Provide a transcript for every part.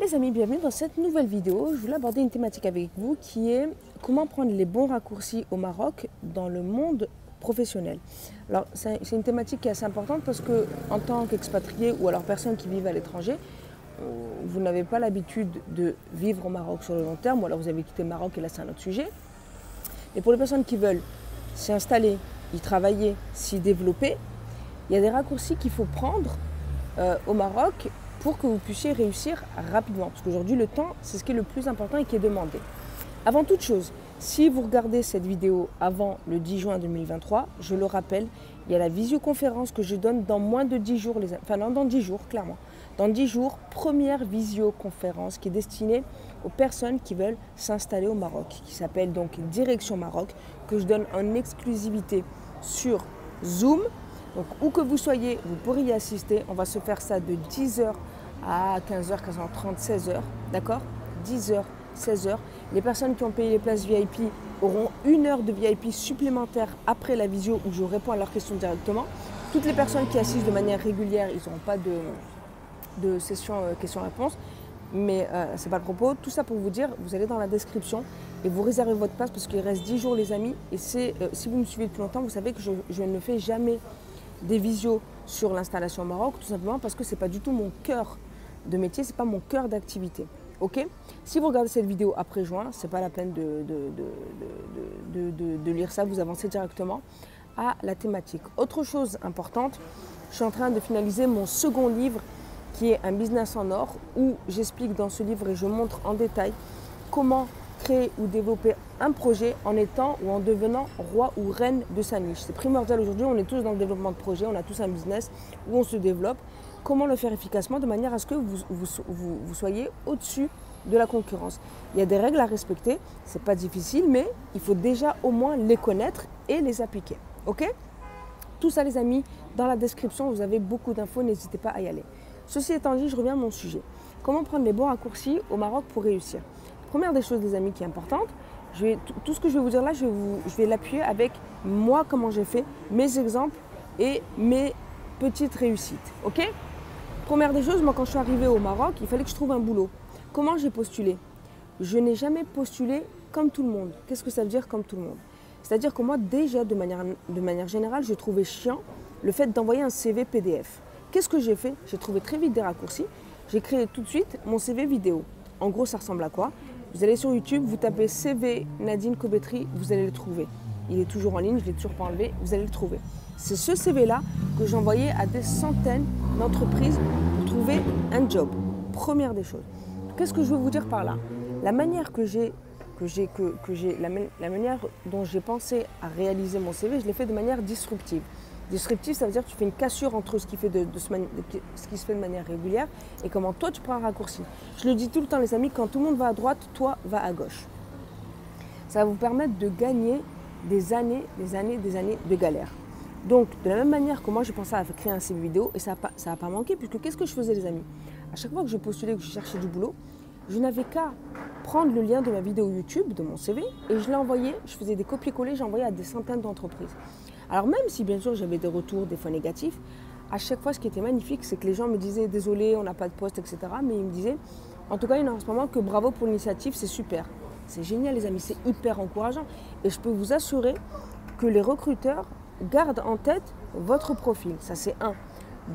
Les amis, bienvenue dans cette nouvelle vidéo. Je voulais aborder une thématique avec vous qui est comment prendre les bons raccourcis au Maroc dans le monde professionnel. Alors c'est une thématique qui est assez importante parce que en tant qu'expatrié ou alors personne qui vit à l'étranger, vous n'avez pas l'habitude de vivre au Maroc sur le long terme ou alors vous avez quitté le Maroc et là c'est un autre sujet. Et pour les personnes qui veulent s'y installer, y travailler, s'y développer, il y a des raccourcis qu'il faut prendre au Maroc pour que vous puissiez réussir rapidement. Parce qu'aujourd'hui, le temps, c'est ce qui est le plus important et qui est demandé. Avant toute chose, si vous regardez cette vidéo avant le 10 juin 2023, je le rappelle, il y a la visioconférence que je donne dans moins de 10 jours, enfin non, dans 10 jours, clairement. Dans 10 jours, première visioconférence qui est destinée aux personnes qui veulent s'installer au Maroc, qui s'appelle donc Direction Maroc, que je donne en exclusivité sur Zoom. Donc, où que vous soyez, vous pourrez y assister. On va se faire ça de 10h à 15h, 15h30, 16h. D'accord? 10h, 16h. Les personnes qui ont payé les places VIP auront 1 heure de VIP supplémentaire après la visio où je réponds à leurs questions directement. Toutes les personnes qui assistent de manière régulière, ils n'auront pas de session questions-réponses. Mais ce n'est pas le propos. Tout ça pour vous dire, vous allez dans la description et vous réservez votre place parce qu'il reste 10 jours les amis. Et si vous me suivez depuis longtemps, vous savez que je ne fais jamais des visios sur l'installation au Maroc, tout simplement parce que ce n'est pas du tout mon cœur de métier, ce n'est pas mon cœur d'activité. Ok? Si vous regardez cette vidéo après juin, ce n'est pas la peine de lire ça, vous avancez directement à la thématique. Autre chose importante, je suis en train de finaliser mon second livre qui est un business en or où j'explique dans ce livre et je montre en détail comment créer ou développer un projet en étant ou en devenant roi ou reine de sa niche. C'est primordial aujourd'hui, on est tous dans le développement de projet, on a tous un business où on se développe. Comment le faire efficacement de manière à ce que vous soyez au-dessus de la concurrence. Il y a des règles à respecter, c'est pas difficile, mais il faut déjà au moins les connaître et les appliquer. Ok? Tout ça les amis, dans la description, vous avez beaucoup d'infos, n'hésitez pas à y aller. Ceci étant dit, je reviens à mon sujet. Comment prendre les bons raccourcis au Maroc pour réussir? Première des choses, les amis, qui est importante, tout ce que je vais vous dire là, je vais l'appuyer avec moi, comment j'ai fait, mes exemples et mes petites réussites. Ok? Première des choses, moi, quand je suis arrivée au Maroc, il fallait que je trouve un boulot. Comment j'ai postulé? Je n'ai jamais postulé comme tout le monde. Qu'est-ce que ça veut dire comme tout le monde? C'est-à-dire que moi, déjà, de manière générale, je trouvais chiant le fait d'envoyer un CV PDF. Qu'est-ce que j'ai fait? J'ai trouvé très vite des raccourcis. J'ai créé tout de suite mon CV vidéo. En gros, ça ressemble à quoi? Vous allez sur YouTube, vous tapez CV Nadine Kobetri, vous allez le trouver. Il est toujours en ligne, je ne l'ai toujours pas enlevé, vous allez le trouver. C'est ce CV-là que j'envoyais à des centaines d'entreprises pour trouver un job. Première des choses. Qu'est-ce que je veux vous dire par là? La manière la manière dont j'ai pensé à réaliser mon CV, je l'ai fait de manière disruptive. Disruptif, ça veut dire que tu fais une cassure entre ce qui se fait de manière régulière et comment toi tu prends un raccourci. Je le dis tout le temps les amis, quand tout le monde va à droite, toi va à gauche. Ça va vous permettre de gagner des années de galère. Donc de la même manière que moi j'ai pensé à créer un CV vidéo et ça n'a pas manqué puisque qu'est-ce que je faisais les amis? À chaque fois que je postulais, que je cherchais du boulot, je n'avais qu'à prendre le lien de ma vidéo YouTube, de mon CV et je l'envoyais, je faisais des copier-coller, j'envoyais à des centaines d'entreprises. Alors même si bien sûr j'avais des retours, des fois négatifs, à chaque fois ce qui était magnifique, c'est que les gens me disaient désolé, on n'a pas de poste, etc. Mais ils me disaient, en tout cas il y en a en ce moment que bravo pour l'initiative, c'est super. C'est génial les amis, c'est hyper encourageant. Et je peux vous assurer que les recruteurs gardent en tête votre profil. Ça c'est un.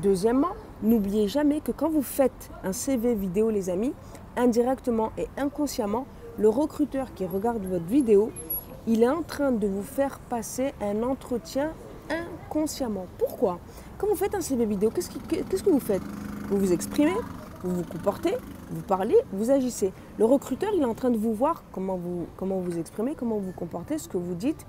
Deuxièmement, n'oubliez jamais que quand vous faites un CV vidéo les amis, indirectement et inconsciemment, le recruteur qui regarde votre vidéo, il est en train de vous faire passer un entretien inconsciemment. Pourquoi? Quand vous faites un CV vidéo, qu'est-ce que vous faites? Vous vous exprimez, vous vous comportez, vous parlez, vous agissez. Le recruteur, il est en train de vous voir comment vous exprimez, comment vous vous comportez, ce que vous dites,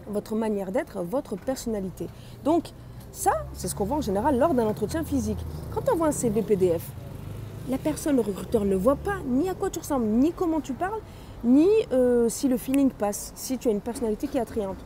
votre manière d'être, votre personnalité. Donc, ça, c'est ce qu'on voit en général lors d'un entretien physique. Quand on voit un CV PDF, la personne, le recruteur ne voit pas ni à quoi tu ressembles, ni comment tu parles, ni si le feeling passe, si tu as une personnalité qui est attrayante.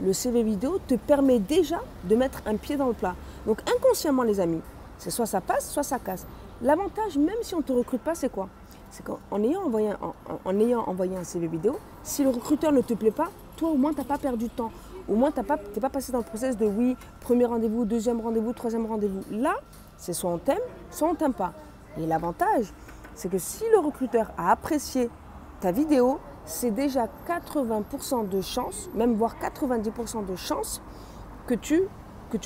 Le CV vidéo te permet déjà de mettre un pied dans le plat. Donc inconsciemment les amis, c'est soit ça passe, soit ça casse. L'avantage, même si on ne te recrute pas, c'est quoi? C'est qu'en ayant envoyé un CV vidéo, si le recruteur ne te plaît pas, toi au moins tu n'as pas perdu de temps. Au moins tu n'es pas passé dans le process de oui, premier rendez-vous, deuxième rendez-vous, troisième rendez-vous. Là, c'est soit on t'aime, soit on ne t'aime pas. Et l'avantage, c'est que si le recruteur a apprécié ta vidéo, c'est déjà 80% de chances, même voire 90% de chances que tu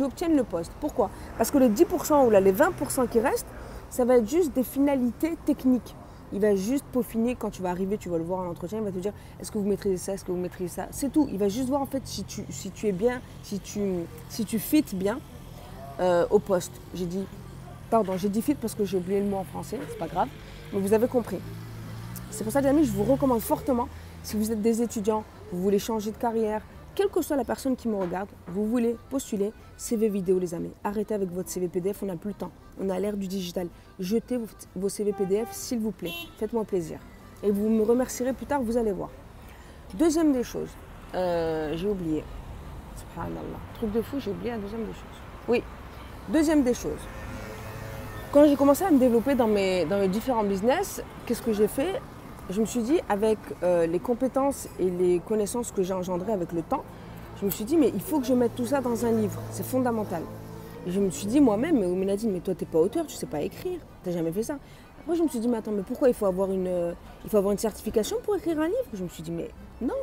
obtiennes le poste. Pourquoi? Parce que les 10% ou là, les 20% qui restent, ça va être juste des finalités techniques. Il va juste peaufiner quand tu vas arriver, tu vas le voir en entretien, il va te dire est-ce que vous maîtrisez ça, est-ce que vous maîtrisez ça. C'est tout. Il va juste voir en fait si tu es bien, si tu fit bien au poste. J'ai dit fit parce que j'ai oublié le mot en français, c'est pas grave, mais vous avez compris. C'est pour ça les amis, je vous recommande fortement, si vous êtes des étudiants, vous voulez changer de carrière, quelle que soit la personne qui me regarde, vous voulez postuler, CV vidéo les amis. Arrêtez avec votre CV PDF, on n'a plus le temps. On a l'ère du digital. Jetez vos CV PDF s'il vous plaît. Faites-moi plaisir. Et vous me remercierez plus tard, vous allez voir. Deuxième des choses, j'ai oublié. Subhanallah. Truc de fou, j'ai oublié la deuxième des choses. Oui, deuxième des choses. Quand j'ai commencé à me développer dans mes différents business, qu'est-ce que j'ai fait? Je me suis dit, avec les compétences et les connaissances que j'ai engendrées avec le temps, je me suis dit, mais il faut que je mette tout ça dans un livre. C'est fondamental. Et je me suis dit moi-même, mais Minadine, mais toi, tu n'es pas auteur, tu ne sais pas écrire. Tu n'as jamais fait ça. Après, je me suis dit, mais attends, mais pourquoi il faut avoir une certification pour écrire un livre? Je me suis dit, mais non,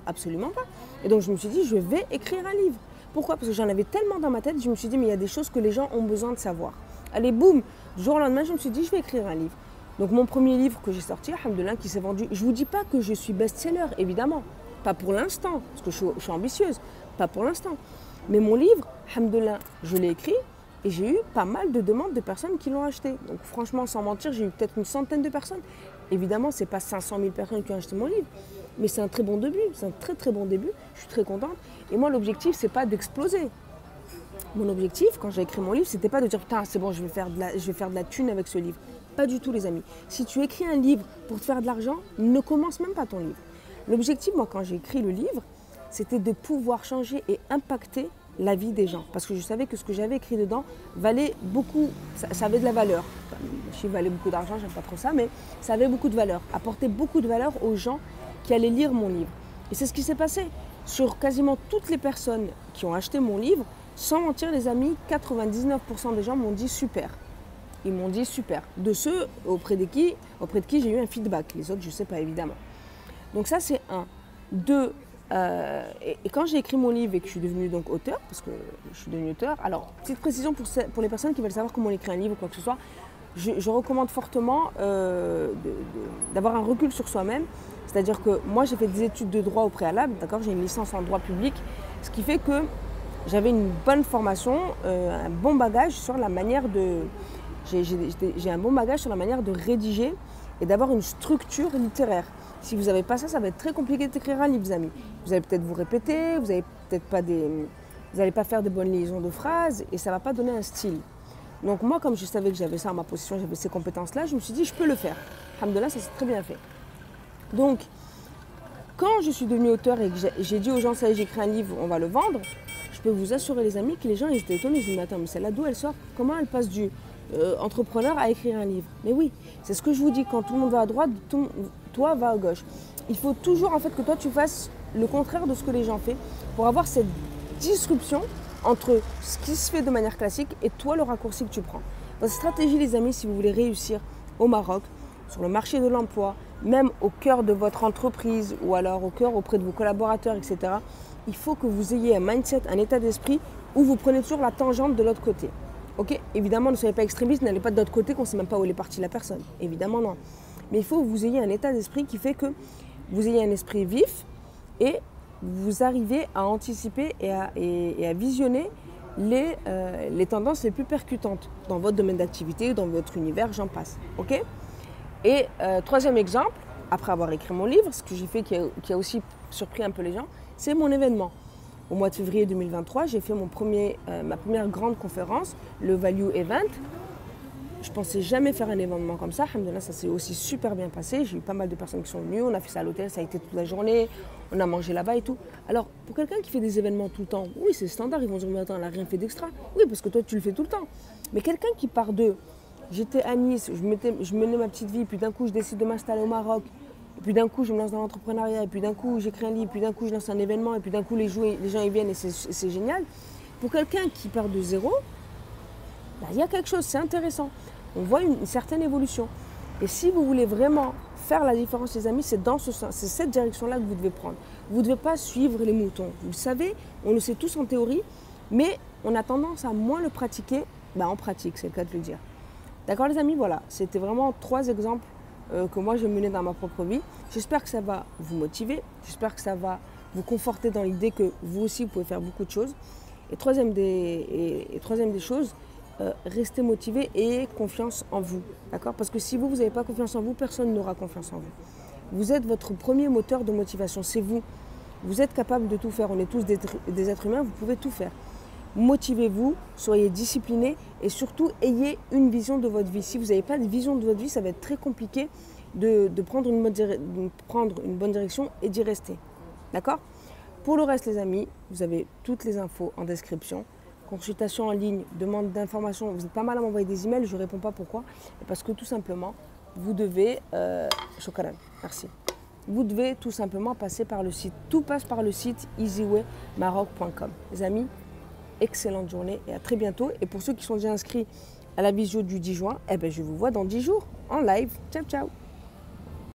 absolument pas. Et donc, je me suis dit, je vais écrire un livre. Pourquoi? Parce que j'en avais tellement dans ma tête, je me suis dit, mais il y a des choses que les gens ont besoin de savoir. Allez, boum, du jour au lendemain, je me suis dit, je vais écrire un livre. Donc mon premier livre que j'ai sorti, alhamdoulilah, qui s'est vendu, je ne vous dis pas que je suis best-seller, évidemment, pas pour l'instant, parce que je suis ambitieuse, pas pour l'instant. Mais mon livre, alhamdoulilah, je l'ai écrit et j'ai eu pas mal de demandes de personnes qui l'ont acheté. Donc franchement, sans mentir, j'ai eu peut-être une centaine de personnes. Évidemment, ce n'est pas 500 000 personnes qui ont acheté mon livre, mais c'est un très bon début, c'est un très très bon début, je suis très contente. Et moi, l'objectif, ce n'est pas d'exploser. Mon objectif, quand j'ai écrit mon livre, c'était pas de dire putain, c'est bon, je vais faire de la thune avec ce livre. Pas du tout, les amis. Si tu écris un livre pour te faire de l'argent, ne commence même pas ton livre. L'objectif, moi, quand j'ai écrit le livre, c'était de pouvoir changer et impacter la vie des gens. Parce que je savais que ce que j'avais écrit dedans valait beaucoup, ça avait de la valeur. Je valait beaucoup d'argent, j'aime pas trop ça, mais ça avait beaucoup de valeur. Apportait beaucoup de valeur aux gens qui allaient lire mon livre. Et c'est ce qui s'est passé. Sur quasiment toutes les personnes qui ont acheté mon livre, sans mentir, les amis, 99% des gens m'ont dit super. Ils m'ont dit super. De ceux auprès de qui j'ai eu un feedback. Les autres, je ne sais pas, évidemment. Donc ça, c'est un. Deux, et quand j'ai écrit mon livre et que je suis devenue donc auteur, parce que je suis devenue auteur, alors, petite précision pour les personnes qui veulent savoir comment on écrit un livre ou quoi que ce soit, je recommande fortement d'avoir un recul sur soi-même. C'est-à-dire que moi, j'ai fait des études de droit au préalable, d'accord, j'ai une licence en droit public, ce qui fait que j'avais une bonne formation, un bon bagage sur la manière de... J'ai un bon bagage sur la manière de rédiger et d'avoir une structure littéraire. Si vous n'avez pas ça, ça va être très compliqué d'écrire un livre, les amis. Vous allez peut-être vous répéter, vous n'allez pas faire de bonnes liaisons de phrases et ça ne va pas donner un style. Donc moi, comme je savais que j'avais ça en ma possession, j'avais ces compétences-là, je me suis dit, je peux le faire. Alhamdoulilah, ça s'est très bien fait. Donc, quand je suis devenue auteur et que j'ai dit aux gens, ça y est, j'écris un livre, on va le vendre, je peux vous assurer, les amis, que les gens ils étaient étonnés. Ils se disent, mais attends, mais celle-là, d'où elle sort? Comment elle passe du entrepreneur à écrire un livre? Mais oui, c'est ce que je vous dis, quand tout le monde va à droite, toi va à gauche. Il faut toujours en fait que toi tu fasses le contraire de ce que les gens font pour avoir cette disruption entre ce qui se fait de manière classique et toi le raccourci que tu prends. Votre stratégie, les amis, si vous voulez réussir au Maroc, sur le marché de l'emploi, même au cœur de votre entreprise ou alors au cœur auprès de vos collaborateurs, etc., il faut que vous ayez un mindset, un état d'esprit où vous prenez toujours la tangente de l'autre côté. Ok, évidemment, ne soyez pas extrémiste, n'allez pas de l'autre côté qu'on ne sait même pas où elle est partie la personne. Évidemment, non. Mais il faut que vous ayez un état d'esprit qui fait que vous ayez un esprit vif et vous arrivez à anticiper et à visionner les tendances les plus percutantes dans votre domaine d'activité, dans votre univers, j'en passe. Ok. Et troisième exemple, après avoir écrit mon livre, ce que j'ai fait qui a aussi surpris un peu les gens, c'est mon événement. Au mois de février 2023, j'ai fait ma première grande conférence, le Value Event. Je ne pensais jamais faire un événement comme ça. Alhamdoulilah, ça s'est aussi super bien passé. J'ai eu pas mal de personnes qui sont venues. On a fait ça à l'hôtel, ça a été toute la journée. On a mangé là-bas et tout. Alors, pour quelqu'un qui fait des événements tout le temps, oui, c'est standard. Ils vont dire, mais attends, elle n'a rien fait d'extra. Oui, parce que toi, tu le fais tout le temps. Mais quelqu'un qui part j'étais à Nice, je menais ma petite vie, puis d'un coup, je décide de m'installer au Maroc. Et puis d'un coup, je me lance dans l'entrepreneuriat, et puis d'un coup, j'écris un livre, puis d'un coup, je lance un événement, et puis d'un coup, les gens ils viennent et c'est génial. Pour quelqu'un qui part de zéro, il y a quelque chose, c'est intéressant. On voit une certaine évolution. Et si vous voulez vraiment faire la différence, les amis, c'est dans c'est cette direction-là que vous devez prendre. Vous ne devez pas suivre les moutons. Vous le savez, on le sait tous en théorie, mais on a tendance à moins le pratiquer en pratique, c'est le cas de le dire. D'accord les amis, voilà, c'était vraiment 3 exemples que moi j'ai menés dans ma propre vie. J'espère que ça va vous motiver, j'espère que ça va vous conforter dans l'idée que vous aussi vous pouvez faire beaucoup de choses. Et troisième des choses, restez motivé et ayez confiance en vous. D'accord? Parce que si vous n'avez pas confiance en vous, personne n'aura confiance en vous. Vous êtes votre premier moteur de motivation, c'est vous. Vous êtes capable de tout faire, on est tous des êtres humains, vous pouvez tout faire. Motivez-vous, soyez disciplinés et surtout ayez une vision de votre vie. Si vous n'avez pas de vision de votre vie, ça va être très compliqué de prendre une bonne direction et d'y rester. D'accord? Pour le reste les amis, vous avez toutes les infos en description. Consultation en ligne, demande d'informations, vous êtes pas mal à m'envoyer des emails, je ne réponds pas pourquoi. Parce que tout simplement, vous devez... Shukran, merci. Vous devez tout simplement passer par le site. Tout passe par le site easywaymaroc.com. Les amis, excellente journée et à très bientôt. Et pour ceux qui sont déjà inscrits à la visio du 10 juin, je vous vois dans 10 jours en live. Ciao, ciao.